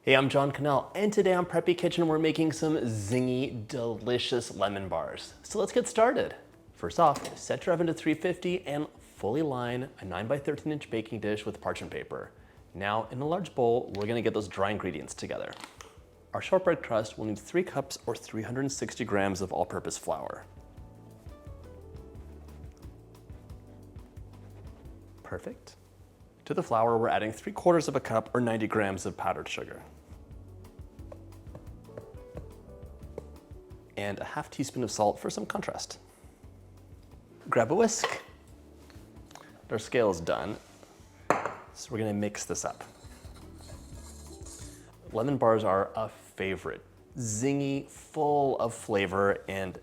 Hey, I'm John Cannell, and today on Preppy Kitchen we're making some zingy, delicious lemon bars. So let's get started. First off, set your oven to 350 and fully line a 9x13" baking dish with parchment paper. Now, in a large bowl, we're gonna get those dry ingredients together. Our shortbread crust will need 3 cups or 360 grams of all-purpose flour. Perfect. To the flour, we're adding 3/4 of a cup or 90 grams of powdered sugar. And a half teaspoon of salt for some contrast. Grab a whisk. Our scale is done, so we're gonna mix this up. Lemon bars are a favorite. Zingy, full of flavor, and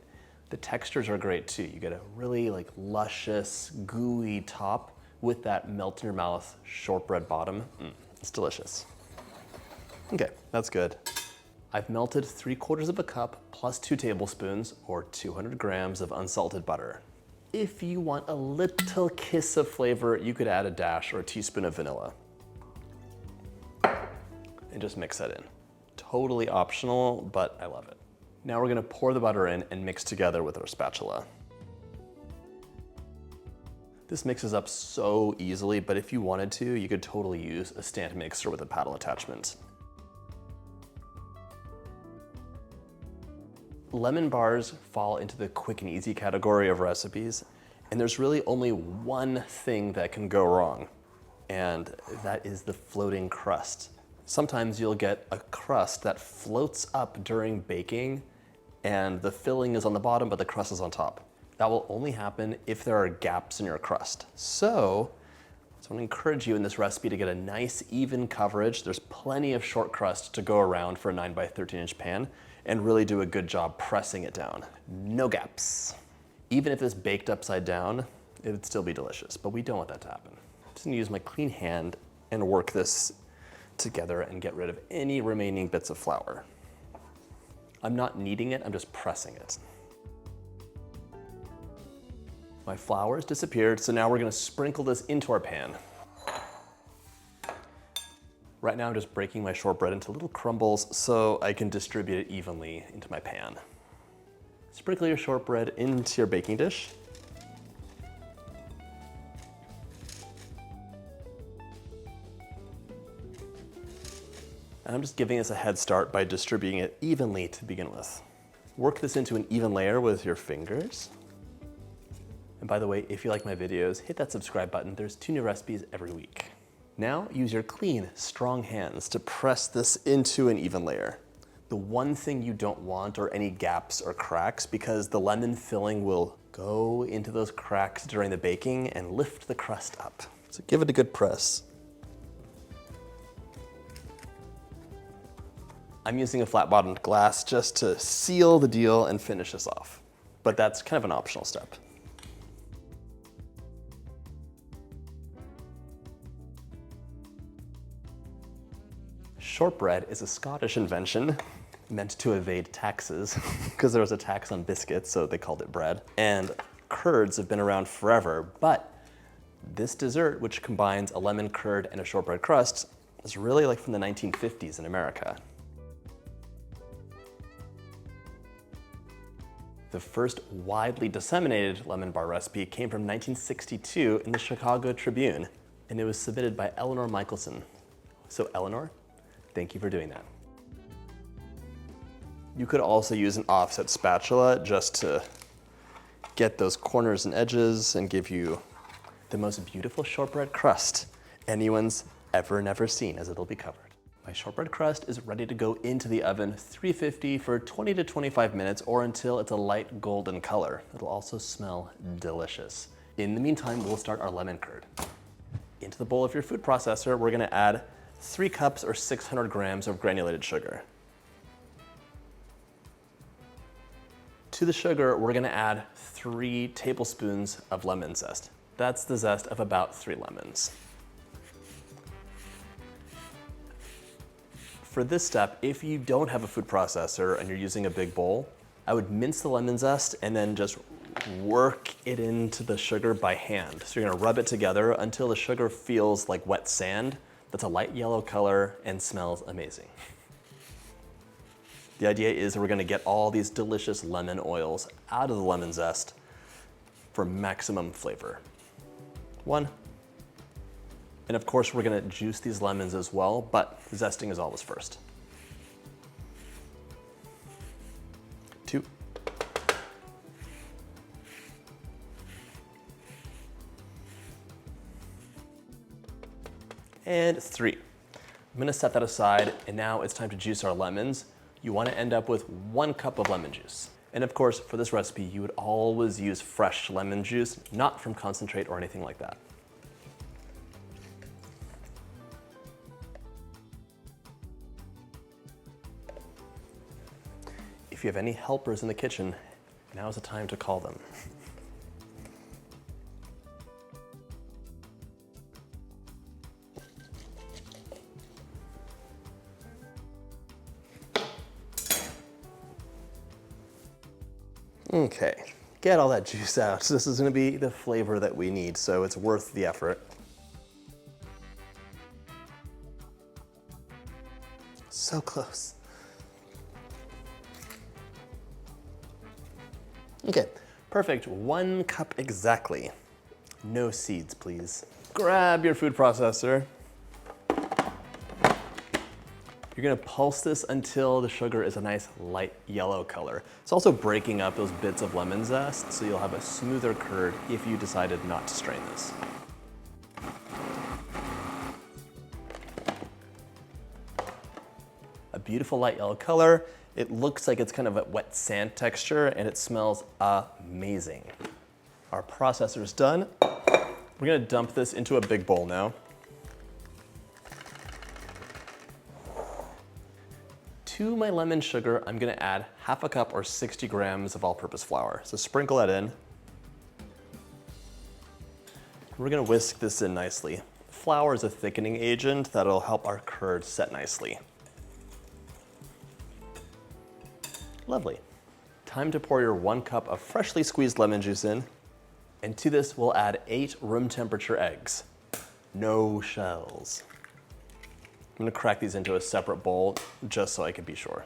the textures are great too. You get a really luscious, gooey top with that melt in your mouth shortbread bottom. It's delicious. Okay, that's good. I've melted 3/4 of a cup plus 2 tablespoons or 200 grams of unsalted butter. If you want a little kiss of flavor, you could add a dash or a teaspoon of vanilla. And just mix that in. Totally optional, but I love it. Now we're gonna pour the butter in and mix together with our spatula. This mixes up so easily, but if you wanted to, you could totally use a stand mixer with a paddle attachment. Lemon bars fall into the quick and easy category of recipes, and there's really only one thing that can go wrong, and that is the floating crust. Sometimes you'll get a crust that floats up during baking, and the filling is on the bottom, but the crust is on top. That will only happen if there are gaps in your crust. So I want to encourage you in this recipe to get a nice even coverage. There's plenty of short crust to go around for a 9x13" pan, and really do a good job pressing it down. No gaps. Even if it's baked upside down, it would still be delicious, but we don't want that to happen. I'm just gonna use my clean hand and work this together and get rid of any remaining bits of flour. I'm not kneading it, I'm just pressing it. My flour has disappeared, so now we're gonna sprinkle this into our pan. Right now I'm just breaking my shortbread into little crumbles so I can distribute it evenly into my pan. Sprinkle your shortbread into your baking dish. And I'm just giving this a head start by distributing it evenly to begin with. Work this into an even layer with your fingers. And by the way, if you like my videos, hit that subscribe button. There's 2 new recipes every week. Now use your clean, strong hands to press this into an even layer. The one thing you don't want are any gaps or cracks, because the lemon filling will go into those cracks during the baking and lift the crust up. So give it a good press. I'm using a flat-bottomed glass just to seal the deal and finish this off. But that's kind of an optional step. Shortbread is a Scottish invention meant to evade taxes because there was a tax on biscuits, so they called it bread. And curds have been around forever, but this dessert, which combines a lemon curd and a shortbread crust, is really from the 1950s in America. The first widely disseminated lemon bar recipe came from 1962 in the Chicago Tribune, and it was submitted by Eleanor Michelson. So Eleanor, thank you for doing that. You could also use an offset spatula just to get those corners and edges and give you the most beautiful shortbread crust anyone's never seen, as it'll be covered. My shortbread crust is ready to go into the oven, 350 for 20 to 25 minutes or until it's a light golden color. It'll also smell delicious. In the meantime, we'll start our lemon curd. Into the bowl of your food processor, we're gonna add 3 cups or 600 grams of granulated sugar. To the sugar, we're gonna add 3 tablespoons of lemon zest. That's the zest of about 3 lemons. For this step, if you don't have a food processor and you're using a big bowl, I would mince the lemon zest and then just work it into the sugar by hand. So you're gonna rub it together until the sugar feels like wet sand. That's a light yellow color and smells amazing. The idea is that we're gonna get all these delicious lemon oils out of the lemon zest for maximum flavor. 1. And of course, we're gonna juice these lemons as well, but zesting is always first. 2. And 3. I'm gonna set that aside, and now it's time to juice our lemons. You wanna end up with 1 cup of lemon juice. And of course, for this recipe, you would always use fresh lemon juice, not from concentrate or anything like that. If you have any helpers in the kitchen, now is the time to call them. Okay, get all that juice out. This is gonna be the flavor that we need, so it's worth the effort. So close. Okay, perfect, 1 cup exactly. No seeds, please. Grab your food processor. You're gonna pulse this until the sugar is a nice light yellow color. It's also breaking up those bits of lemon zest, so you'll have a smoother curd if you decided not to strain this. A beautiful light yellow color. It looks like it's kind of a wet sand texture, and it smells amazing. Our processor's done. We're gonna dump this into a big bowl now. To my lemon sugar, I'm gonna add 1/2 cup or 60 grams of all-purpose flour. So sprinkle that in. We're gonna whisk this in nicely. Flour is a thickening agent that'll help our curd set nicely. Lovely. Time to pour your 1 cup of freshly squeezed lemon juice in. And to this, we'll add 8 room temperature eggs. No shells. I'm gonna crack these into a separate bowl just so I can be sure.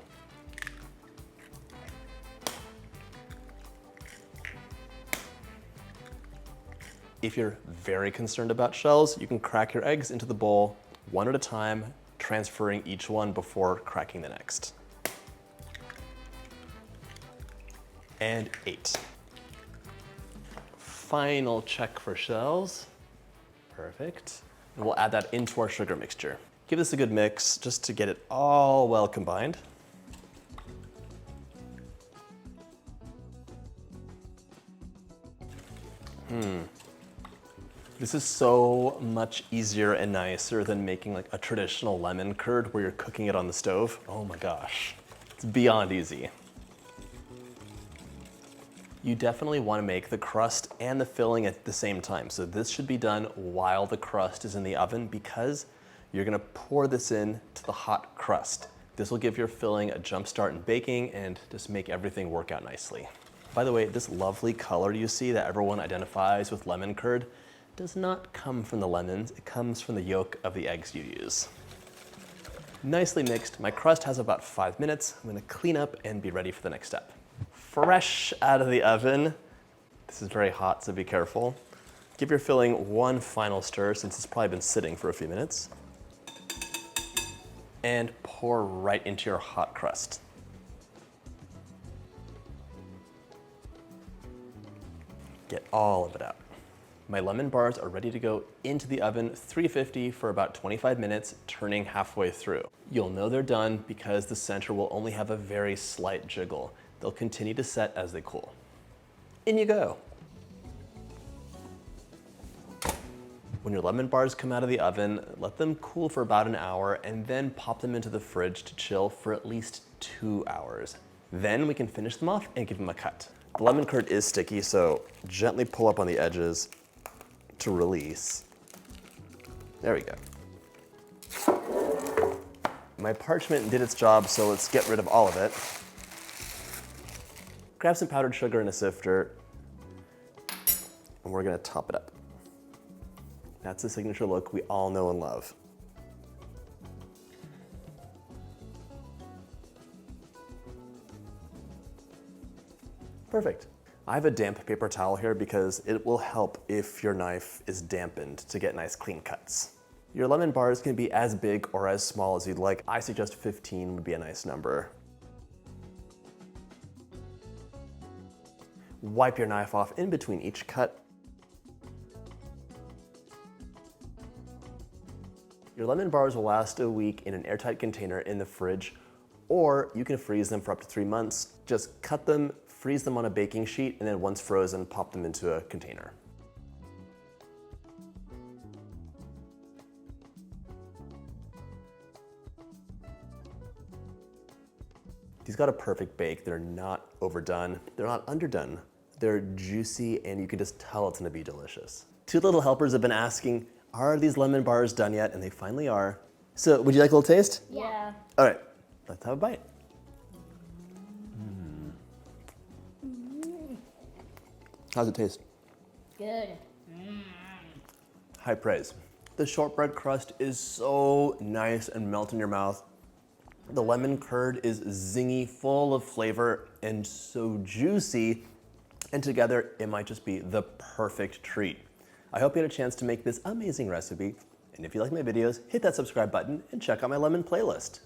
If you're very concerned about shells, you can crack your eggs into the bowl 1 at a time, transferring each one before cracking the next. And 8. Final check for shells. Perfect. And we'll add that into our sugar mixture. Give this a good mix just to get it all well combined. This is so much easier and nicer than making like a traditional lemon curd where you're cooking it on the stove. Oh my gosh, it's beyond easy. You definitely want to make the crust and the filling at the same time. So this should be done while the crust is in the oven because you're gonna pour this in to the hot crust. This will give your filling a jump start in baking and just make everything work out nicely. By the way, this lovely color you see that everyone identifies with lemon curd does not come from the lemons, it comes from the yolk of the eggs you use. Nicely mixed, my crust has about 5 minutes. I'm gonna clean up and be ready for the next step. Fresh out of the oven. This is very hot, so be careful. Give your filling 1 final stir since it's probably been sitting for a few minutes. And pour right into your hot crust. Get all of it out. My lemon bars are ready to go into the oven 350 for about 25 minutes, turning halfway through. You'll know they're done because the center will only have a very slight jiggle. They'll continue to set as they cool. In you go. When your lemon bars come out of the oven, let them cool for about an hour and then pop them into the fridge to chill for at least 2 hours. Then we can finish them off and give them a cut. The lemon curd is sticky, so gently pull up on the edges to release. There we go. My parchment did its job, so let's get rid of all of it. Grab some powdered sugar in a sifter, and we're gonna top it up. That's the signature look we all know and love. Perfect. I have a damp paper towel here because it will help if your knife is dampened to get nice clean cuts. Your lemon bars can be as big or as small as you'd like. I suggest 15 would be a nice number. Wipe your knife off in between each cut. Your lemon bars will last a week in an airtight container in the fridge, or you can freeze them for up to 3 months. Just cut them, freeze them on a baking sheet, and then once frozen, pop them into a container. These got a perfect bake. They're not overdone. They're not underdone. They're juicy, and you can just tell it's gonna be delicious. Two little helpers have been asking, are these lemon bars done yet? And they finally are. So would you like a little taste? Yeah. All right, let's have a bite. How's it taste? Good. High praise. The shortbread crust is so nice and melt in your mouth. The lemon curd is zingy, full of flavor, and so juicy. And together, it might just be the perfect treat. I hope you had a chance to make this amazing recipe. And if you like my videos, hit that subscribe button and check out my lemon playlist.